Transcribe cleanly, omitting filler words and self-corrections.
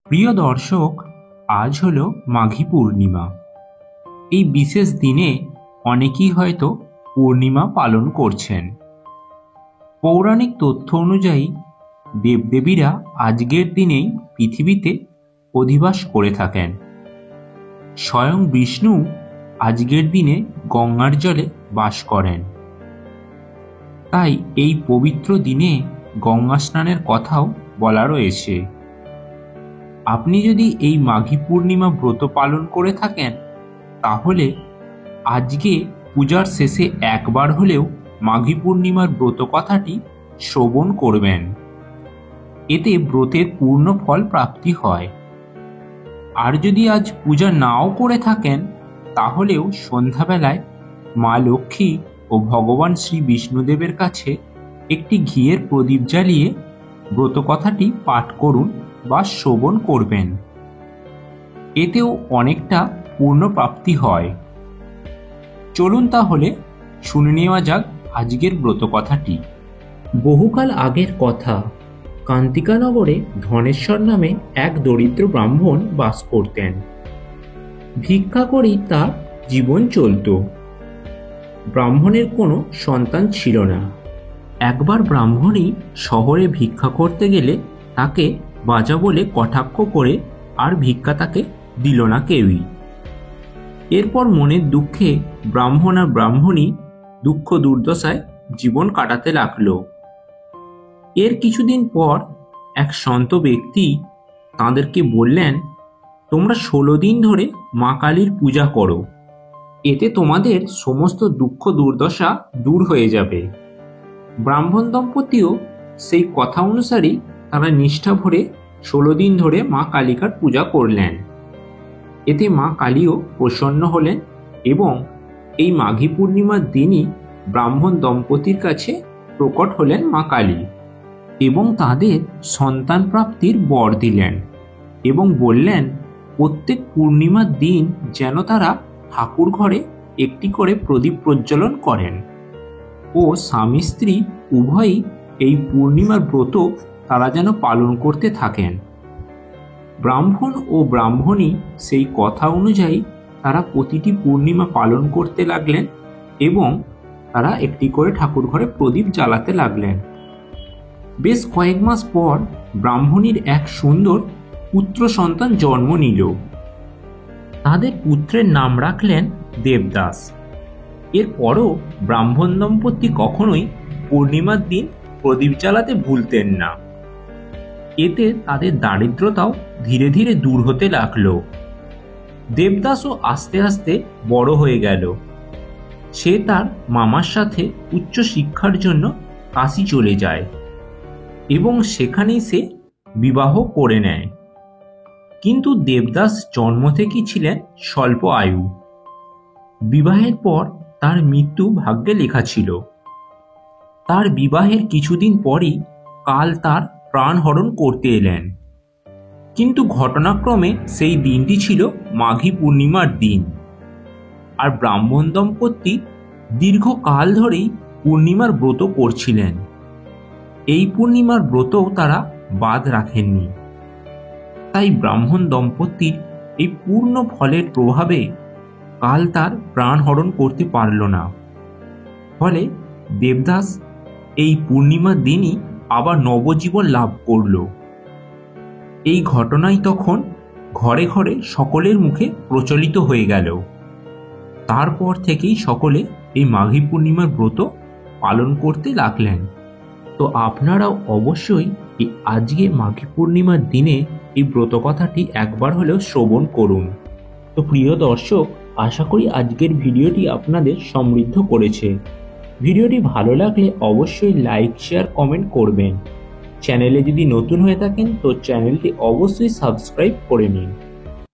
প্রিয় দর্শক, আজ হলো মাঘী পূর্ণিমা। এই বিশেষ দিনে অনেকেই হয়তো পূর্ণিমা পালন করছেন। পৌরাণিক তথ্য অনুযায়ী দেবদেবীরা আজকের দিনেই পৃথিবীতে অধিবাস করে থাকেন। স্বয়ং বিষ্ণু আজকের দিনে গঙ্গার জলে বাস করেন। তাই এই পবিত্র দিনে গঙ্গা স্নানের কথাও বলা রয়েছে। আপনি যদি এই মাঘী পূর্ণিমা ব্রত পালন করে থাকেন, তাহলে আজকে পূজার শেষে একবার হলেও মাঘী পূর্ণিমার ব্রত কথাটি শ্রবণ করবেন। এতে ব্রতের পূর্ণ ফল প্রাপ্তি হয়। আর যদি আজ পূজা নাও করে থাকেন, তাহলেও সন্ধ্যাবেলায় মা লক্ষ্মী ও ভগবান শ্রী বিষ্ণুদেবের কাছে একটি ঘিয়ের প্রদীপ জ্বালিয়ে ব্রত কথাটি পাঠ করুন বা শ্রবণ করবেন। এতেও অনেকটা পূর্ণ প্রাপ্তি হয়। চলুন তাহলে শুনে নেওয়া যাক আজকের ব্রত কথাটি। বহুকাল আগের কথা, কান্তিকানগরে ধনেশ্বর নামে এক দরিদ্র ব্রাহ্মণ বাস করতেন। ভিক্ষা করেই তার জীবন চলত। ব্রাহ্মণের কোনো সন্তান ছিল না। একবার ব্রাহ্মণই শহরে ভিক্ষা করতে গেলে তাকে বাজা বলে কটাক্ষ করে আর ভিক্ষা তাকে দিল না কেউই। এরপর মনের দুঃখে ব্রাহ্মণ আর ব্রাহ্মণী দুঃখ দুর্দশায় জীবন কাটাতে লাগলো। এর কিছুদিন পর এক সন্ত ব্যক্তি তাঁদেরকে বললেন, তোমরা 16 দিন ধরে মা কালীর পূজা করো, এতে তোমাদের সমস্ত দুঃখ দুর্দশা দূর হয়ে যাবে। ব্রাহ্মণ দম্পতিও সেই কথা অনুসারেই তারা নিষ্ঠা ভরে 16 দিন ধরে মা কালিকার পূজা করলেন। এতে মা কালীও প্রসন্ন হলেন এবং এই মাঘী পূর্ণিমার দিনই ব্রাহ্মণ দম্পতির কাছে প্রকট হলেন মা কালী এবং তাদের সন্তান প্রাপ্তির বর দিলেন এবং বললেন, প্রত্যেক পূর্ণিমার দিন যেন তারা ঠাকুর ঘরে একটি করে প্রদীপ প্রজ্বলন করেন ও স্বামী স্ত্রী উভয়ই এই পূর্ণিমার ব্রত তারা যেন পালন করতে থাকেন। ব্রাহ্মণ ও ব্রাহ্মণী সেই কথা অনুযায়ী তারা প্রতিটি পূর্ণিমা পালন করতে লাগলেন এবং তারা একটি করে ঠাকুর ঘরে প্রদীপ জ্বালাতে লাগলেন। বেশ কয়েক মাস পর ব্রাহ্মণীর এক সুন্দর পুত্র সন্তান জন্ম নিল। তাদের পুত্রের নাম রাখলেন দেবদাস। এরপরও ব্রাহ্মণ দম্পতি কখনোই পূর্ণিমার দিন প্রদীপ জ্বালাতে ভুলতেন না। এতে তাদের দারিদ্রতাও ধীরে ধীরে দূর হতে লাগলো। দেবদাসও আস্তে আস্তে বড় হয়ে গেল। সে তার মামার সাথে উচ্চ শিক্ষার জন্য কাশী চলে যায় এবং সেখানেই সে বিবাহ করে নেয়। কিন্তু দেবদাস জন্ম থেকেই ছিলেন স্বল্প আয়ু। বিবাহের পর তার মৃত্যু ভাগ্যে লেখা ছিল। তার বিবাহের কিছুদিন পরই কাল তার প্রাণহরণ করতে এলেন। কিন্তু ঘটনাক্রমে সেই দিনটি ছিল মাঘী পূর্ণিমার দিন। আর ব্রাহ্মণ দম্পতি দীর্ঘকাল ধরেই পূর্ণিমার ব্রত করছিলেন। এই পূর্ণিমার ব্রতও তারা বাদ রাখেননি। তাই ব্রাহ্মণ দম্পতির এই পূর্ণ ফলের প্রভাবে কাল তার প্রাণহরণ করতে পারল না। ফলে দেবদাস এই পূর্ণিমার দিনই আবার নবজীবন লাভ করল। এই ঘটনাই তখন ঘরে ঘরে সকলের মুখে প্রচলিত হয়ে গেল। তারপর থেকেই সকলে এই মাঘী পূর্ণিমার ব্রত পালন করতে লাগলেন। তো আপনারাও অবশ্যই এই আজকে মাঘী পূর্ণিমার দিনে এই ব্রত কথাটি একবার হলেও শ্রবণ করুন। তো প্রিয় দর্শক, আশা করি আজকের ভিডিওটি আপনাদের সমৃদ্ধ করেছে। ভিডিওটি ভালো লাগলে অবশ্যই লাইক, শেয়ার, কমেন্ট করবেন। চ্যানেলে যদি নতুন হয়ে থাকেন তো চ্যানেলটি অবশ্যই সাবস্ক্রাইব করে নিন।